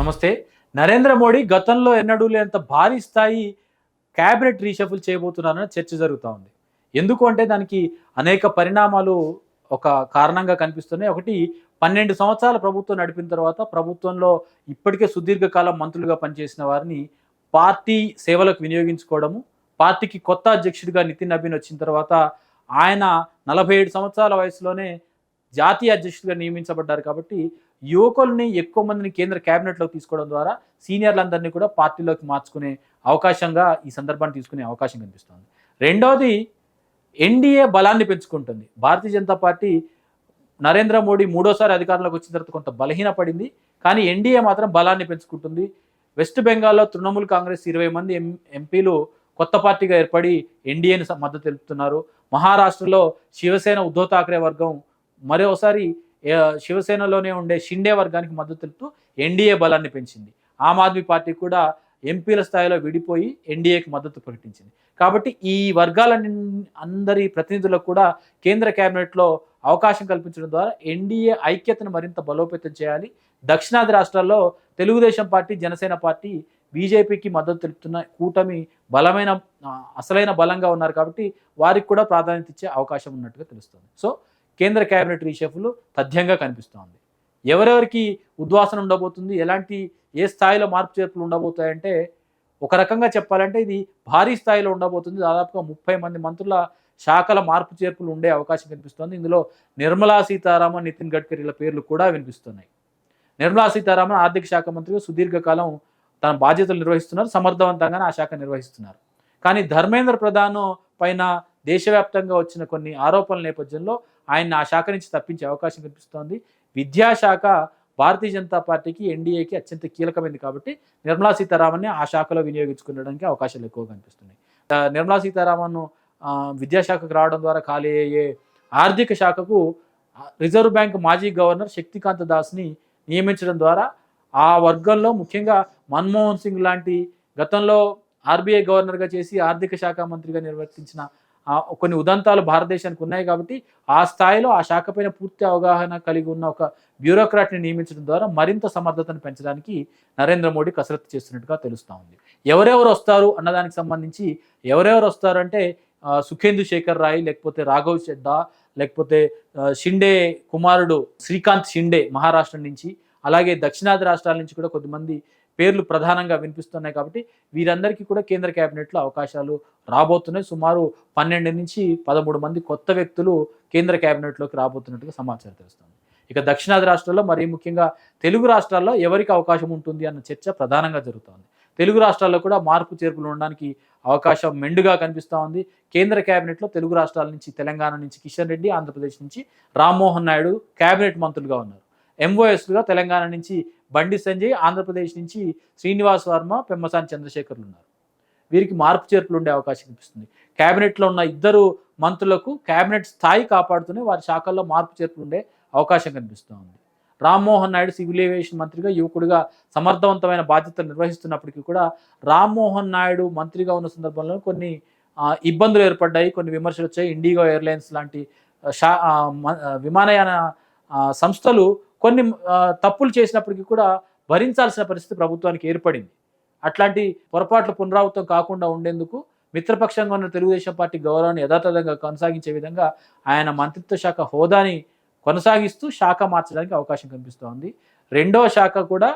నమస్తే. నరేంద్ర మోడీ గతంలో ఎన్నడూ లేనంత భారీ స్థాయి క్యాబినెట్ రీషఫుల్ చేయబోతున్నారని చర్చ జరుగుతా ఉంది. ఎందుకు అంటే దానికి అనేక పరిణామాలు ఒక కారణంగా కనిపిస్తున్నాయి. ఒకటి 12 సంవత్సరాల ప్రభుత్వం నడిపిన తర్వాత ప్రభుత్వంలో ఇప్పటికే సుదీర్ఘకాలం మంత్రులుగా పనిచేసిన వారిని పార్టీ సేవలకు వినియోగించుకోవడము. పార్టీకి కొత్త అధ్యక్షుడిగా నితిన్ నబీన్ వచ్చిన తర్వాత ఆయన 47 సంవత్సరాల వయసులోనే జాతీయ అధ్యక్షుడిగా నియమించబడ్డారు కాబట్టి యువకుల్ని ఎక్కువ మందిని కేంద్ర క్యాబినెట్లోకి తీసుకోవడం ద్వారా సీనియర్లందరినీ కూడా పార్టీలోకి మార్చుకునే అవకాశంగా ఈ సందర్భాన్ని తీసుకునే అవకాశం కనిపిస్తుంది. రెండోది ఎన్డీఏ బలాన్ని పెంచుకుంటుంది. భారతీయ జనతా పార్టీ నరేంద్ర మోడీ మూడోసారి అధికారంలోకి వచ్చిన తర్వాత కొంత బలహీనపడింది. కానీ ఎన్డీఏ మాత్రం బలాన్ని పెంచుకుంటుంది. వెస్ట్ బెంగాల్లో తృణమూల్ కాంగ్రెస్ 20 మంది ఎంపీలు కొత్త పార్టీగా ఏర్పడి ఎన్డీఏని మద్దతు తెలుపుతున్నారు. మహారాష్ట్రలో శివసేన ఉద్ధవ్ ఠాక్రే వర్గం మరోసారి శివసేనలోనే ఉండే షిండే వర్గానికి మద్దతు తెలుపుతూ ఎన్డీఏ బలాన్ని పెంచింది. ఆమ్ ఆద్మీ పార్టీ కూడా ఎంపీల స్థాయిలో విడిపోయి ఎన్డీఏకి మద్దతు ప్రకటించింది. కాబట్టి ఈ వర్గాల అందరి ప్రతినిధులకు కూడా కేంద్ర కేబినెట్లో అవకాశం కల్పించడం ద్వారా ఎన్డీఏ ఐక్యతను మరింత బలోపేతం చేయాలి. దక్షిణాది రాష్ట్రాల్లో తెలుగుదేశం పార్టీ, జనసేన పార్టీ బీజేపీకి మద్దతు తెలుపుతున్న కూటమి బలమైన అసలైన బలంగా ఉన్నారు కాబట్టి వారికి కూడా ప్రాధాన్యత ఇచ్చే అవకాశం ఉన్నట్టుగా తెలుస్తుంది. సో కేంద్ర కేబినెట్ రీషఫుల్ తథ్యంగా కనిపిస్తోంది. ఎవరెవరికి ఉద్వాసన ఉండబోతుంది, ఏ స్థాయిలో మార్పు చేర్పులు ఉండబోతాయంటే ఒక రకంగా చెప్పాలంటే ఇది భారీ స్థాయిలో ఉండబోతుంది. దాదాపుగా 30 మంది మంత్రుల శాఖల మార్పు చేర్పులు ఉండే అవకాశం కనిపిస్తోంది. ఇందులో నిర్మలా సీతారామన్, నితిన్ గడ్కరీల పేర్లు కూడా వినిపిస్తున్నాయి. నిర్మలా సీతారామన్ ఆర్థిక శాఖ మంత్రిగా సుదీర్ఘకాలం తన బాధ్యతలు నిర్వహిస్తున్నారు, సమర్థవంతంగానే ఆ శాఖ నిర్వహిస్తున్నారు. కానీ ధర్మేంద్ర ప్రధాన్ పైన దేశవ్యాప్తంగా వచ్చిన కొన్ని ఆరోపణల నేపథ్యంలో ఆయన ఆ శాఖ నుంచి తప్పించే అవకాశం కనిపిస్తోంది. విద్యాశాఖ భారతీయ జనతా పార్టీకి, ఎన్డీఏకి అత్యంత కీలకమైంది కాబట్టి నిర్మలా సీతారామన్ని ఆ శాఖలో వినియోగించుకోవడానికి అవకాశాలు ఎక్కువ కనిపిస్తున్నాయి. నిర్మలా సీతారామన్ విద్యాశాఖకు రావడం ద్వారా ఖాళీ అయ్యే ఆర్థిక శాఖకు రిజర్వ్ బ్యాంక్ మాజీ గవర్నర్ శక్తికాంత దాస్ని నియమించడం ద్వారా ఆ వర్గంలో ముఖ్యంగా మన్మోహన్ సింగ్ లాంటి గతంలో ఆర్బీఐ గవర్నర్గా చేసి ఆర్థిక శాఖ మంత్రిగా నిర్వర్తించిన కొన్ని ఉదంతాలు భారతదేశానికి ఉన్నాయి కాబట్టి ఆ స్థాయిలో ఆ శాఖ పైన పూర్తి అవగాహన కలిగి ఉన్న ఒక బ్యూరోక్రాట్ని నియమించడం ద్వారా మరింత సమర్థతను పెంచడానికి నరేంద్ర మోడీ కసరత్తు చేస్తున్నట్టుగా తెలుస్తూ ఉంది. ఎవరెవరు వస్తారు అన్నదానికి సంబంధించి ఎవరెవరు వస్తారు అంటే సుఖేందు శేఖర్ రాయ్, లేకపోతే రాఘవ్ చెడ్డా, లేకపోతే షిండే కుమారుడు శ్రీకాంత్ షిండే మహారాష్ట్ర నుంచి, అలాగే దక్షిణాది రాష్ట్రాల నుంచి కూడా కొద్దిమంది పేర్లు ప్రధానంగా వినిపిస్తున్నాయి. కాబట్టి వీరందరికీ కూడా కేంద్ర కేబినెట్లో అవకాశాలు రాబోతున్నాయి. సుమారు 12 నుంచి 13 మంది కొత్త వ్యక్తులు కేంద్ర కేబినెట్లోకి రాబోతున్నట్టుగా సమాచారం తెలుస్తుంది. ఇక దక్షిణాది రాష్ట్రాల్లో మరీ ముఖ్యంగా తెలుగు రాష్ట్రాల్లో ఎవరికి అవకాశం ఉంటుంది అన్న చర్చ ప్రధానంగా జరుగుతోంది. తెలుగు రాష్ట్రాల్లో కూడా మార్పు చేర్పులు ఉండడానికి అవకాశం మెండుగా కనిపిస్తూ ఉంది. కేంద్ర కేబినెట్లో తెలుగు రాష్ట్రాల నుంచి, తెలంగాణ నుంచి కిషన్ రెడ్డి, ఆంధ్రప్రదేశ్ నుంచి రామ్మోహన్ నాయుడు కేబినెట్ మంత్రులుగా ఉన్నారు. ఎంఓఎస్లుగా తెలంగాణ నుంచి బండి సంజయ్, ఆంధ్రప్రదేశ్ నుంచి శ్రీనివాస్ వర్మ, పెమ్మసాని చంద్రశేఖర్లు ఉన్నారు. వీరికి మార్పు చేర్పులు ఉండే అవకాశం కనిపిస్తుంది. కేబినెట్లో ఉన్న ఇద్దరు మంత్రులకు కేబినెట్ స్థాయి కాపాడుతూనే వారి శాఖల్లో మార్పు చేర్పులు ఉండే అవకాశం కనిపిస్తూ ఉంది. రామ్మోహన్ నాయుడు సివిల్ ఏవియేషన్ మంత్రిగా యువకుడిగా సమర్థవంతమైన బాధ్యతలు నిర్వహిస్తున్నప్పటికీ కూడా రామ్మోహన్ నాయుడు మంత్రిగా ఉన్న సందర్భంలో కొన్ని ఇబ్బందులు ఏర్పడ్డాయి, కొన్ని విమర్శలు వచ్చాయి. ఇండిగో ఎయిర్లైన్స్ లాంటి విమానయాన సంస్థలు కొన్ని తప్పులు చేసినప్పటికీ కూడా భరించాల్సిన పరిస్థితి ప్రభుత్వానికి ఏర్పడింది. అట్లాంటి పొరపాట్లు పునరావృతం కాకుండా ఉండేందుకు మిత్రపక్షంగా ఉన్న తెలుగుదేశం పార్టీ గౌరవాన్ని యథాతథంగా కొనసాగించే విధంగా ఆయన మంత్రిత్వ శాఖ హోదాని కొనసాగిస్తూ శాఖ మార్చడానికి అవకాశం కనిపిస్తోంది. రెండవ శాఖ కూడా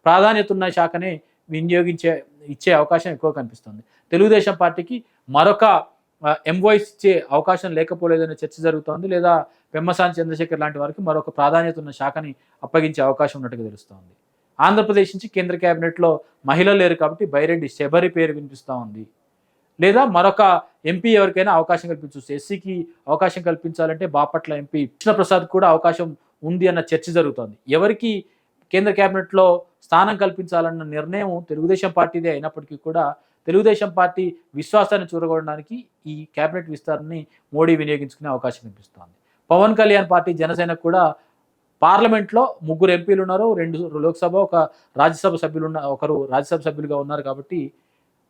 ప్రాధాన్యత ఉన్న శాఖనే ఇచ్చే అవకాశం ఎక్కువ కనిపిస్తుంది. తెలుగుదేశం పార్టీకి మరొక ఎంవాయిస్ ఇచ్చే అవకాశం లేకపోలేదనే చర్చ జరుగుతోంది. లేదా పెమ్మసాని చంద్రశేఖర్ లాంటి వారికి మరొక ప్రాధాన్యత ఉన్న శాఖని అప్పగించే అవకాశం ఉన్నట్టుగా తెలుస్తోంది. ఆంధ్రప్రదేశ్ నుంచి కేంద్ర కేబినెట్లో మహిళలు లేరు కాబట్టి బైరెడ్డి శబరి పేరు వినిపిస్తూ ఉంది. లేదా మరొక ఎంపీ ఎవరికైనా అవకాశం కల్పించవచ్చు. ఎస్సీకి అవకాశం కల్పించాలంటే బాపట్ల ఎంపీ కృష్ణప్రసాద్ కూడా అవకాశం ఉంది అన్న చర్చ జరుగుతోంది. ఎవరికి కేంద్ర కేబినెట్లో స్థానం కల్పించాలన్న నిర్ణయం తెలుగుదేశం పార్టీదే అయినప్పటికీ కూడా తెలుగుదేశం పార్టీ విశ్వాసాన్ని చూరగొనడానికి ఈ కేబినెట్ విస్తరణని మోడీ వినియోగించుకునే అవకాశం కనిపిస్తోంది. పవన్ కళ్యాణ్ పార్టీ, జనసేనకు కూడా పార్లమెంట్లో 3 ఎంపీలు ఉన్నారు, 2 లోక్సభ, 1 రాజ్యసభ సభ్యులు ఒకరు రాజ్యసభ సభ్యులుగా ఉన్నారు. కాబట్టి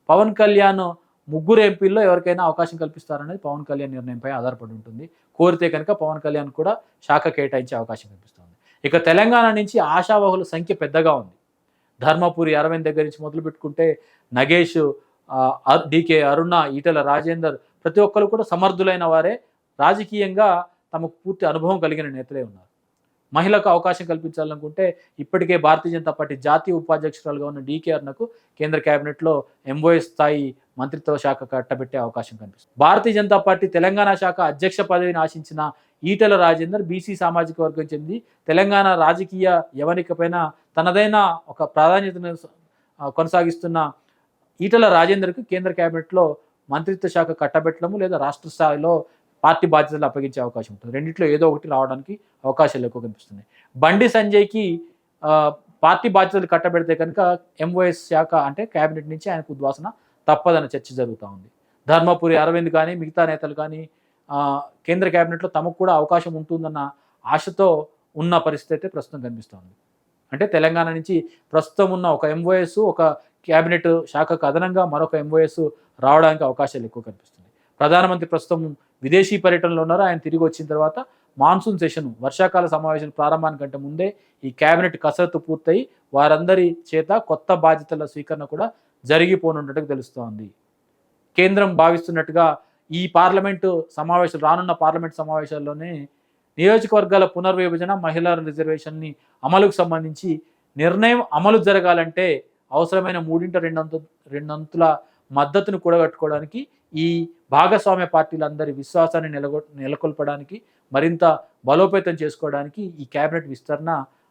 పవన్ కళ్యాణ్ 3 ఎంపీల్లో ఎవరికైనా అవకాశం కల్పిస్తారనేది పవన్ కళ్యాణ్ నిర్ణయంపై ఆధారపడి ఉంటుంది. కోరితే కనుక పవన్ కళ్యాణ్ కూడా శాఖ కేటాయించే అవకాశం కనిపిస్తుంది. ఇక తెలంగాణ నుంచి ఆశావహుల సంఖ్య పెద్దగా ఉంది. ధర్మపురి అరవింద్ దగ్గర నుంచి మొదలు పెట్టుకుంటే నగేష్, డీకే అరుణ, ఈటెల రాజేందర్ ప్రతి ఒక్కరు కూడా సమర్థులైన వారే. రాజకీయంగా తమకు పూర్తి అనుభవం కలిగిన నేతలే ఉన్నారు. మహిళకు అవకాశం కల్పించాలనుకుంటే ఇప్పటికే భారతీయ జనతా పార్టీ జాతీయ ఉపాధ్యక్షురాలుగా ఉన్న డీకే అరుణకు కేంద్ర కేబినెట్లో ఎంఓఎస్ స్థాయి మంత్రిత్వ శాఖ కట్టబెట్టే అవకాశం కనిపిస్తుంది. భారతీయ జనతా పార్టీ తెలంగాణ శాఖ అధ్యక్ష పదవిని ఆశించిన ఈటెల రాజేందర్ బీసీ సామాజిక వర్గం చెంది తెలంగాణ రాజకీయ యవనికపైన తనదైన ఒక ప్రాధాన్యతను కొనసాగిస్తున్న ఈటెల రాజేందర్కు కేంద్ర కేబినెట్లో మంత్రిత్వ శాఖ కట్టబెట్టడము లేదా రాష్ట్ర స్థాయిలో పార్టీ బాధ్యతలు అప్పగించే అవకాశం ఉంటుంది. రెండిట్లో ఏదో ఒకటి రావడానికి అవకాశాలు ఎక్కువ కనిపిస్తున్నాయి. బండి సంజయ్కి పార్టీ బాధ్యతలు కట్టబెడితే కనుక ఎంఓఎస్ శాఖ అంటే కేబినెట్ నుంచి ఆయనకు ఉద్వాసన తప్పదన్న చర్చ జరుగుతూ ఉంది. ధర్మపురి అరవింద్ కానీ మిగతా నేతలు కానీ కేంద్ర కేబినెట్లో తమకు కూడా అవకాశం ఉంటుందన్న ఆశతో ఉన్న పరిస్థితి అయితే ప్రస్తుతం కనిపిస్తోంది. అంటే తెలంగాణ నుంచి ప్రస్తుతం ఉన్న ఒక ఎంఓఎస్, ఒక కేబినెట్ శాఖకు అదనంగా మరొక ఎంఓఎస్ రావడానికి అవకాశాలు ఎక్కువ కనిపిస్తున్నాయి. ప్రధానమంత్రి ప్రస్తుతం విదేశీ పర్యటనలో ఉన్నారు. ఆయన తిరిగి వచ్చిన తర్వాత మాన్సూన్ సెషన్, వర్షాకాల సమావేశాల ప్రారంభానికంటే ముందే ఈ కేబినెట్ కసరత్తు పూర్తయి వారందరి చేత కొత్త బాధ్యతల స్వీకరణ కూడా జరిగిపోనున్నట్టుగా తెలుస్తోంది. కేంద్రం భావిస్తున్నట్టుగా ఈ పార్లమెంటు సమావేశాలు, రానున్న పార్లమెంట్ సమావేశాల్లోనే నియోజకవర్గాల పునర్విభజన, మహిళల రిజర్వేషన్ని అమలుకు సంబంధించి నిర్ణయం అమలు జరగాలంటే అవసరమైన 2/3 మద్దతును కూడగట్టుకోవడానికి, ఈ భాగస్వామ్య పార్టీలందరి విశ్వాసాన్ని నెలకొల్పడానికి, మరింత బలోపేతం చేసుకోవడానికి ఈ కేబినెట్ విస్తరణ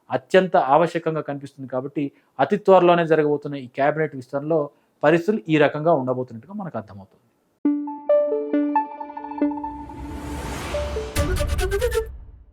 అత్యంత ఆవశ్యకంగా కనిపిస్తుంది. కాబట్టి అతి త్వరలోనే జరగబోతున్న ఈ కేబినెట్ విస్తరణలో పరిస్థితులు ఈ రకంగా ఉండబోతున్నట్టుగా మనకు అర్థమవుతుంది.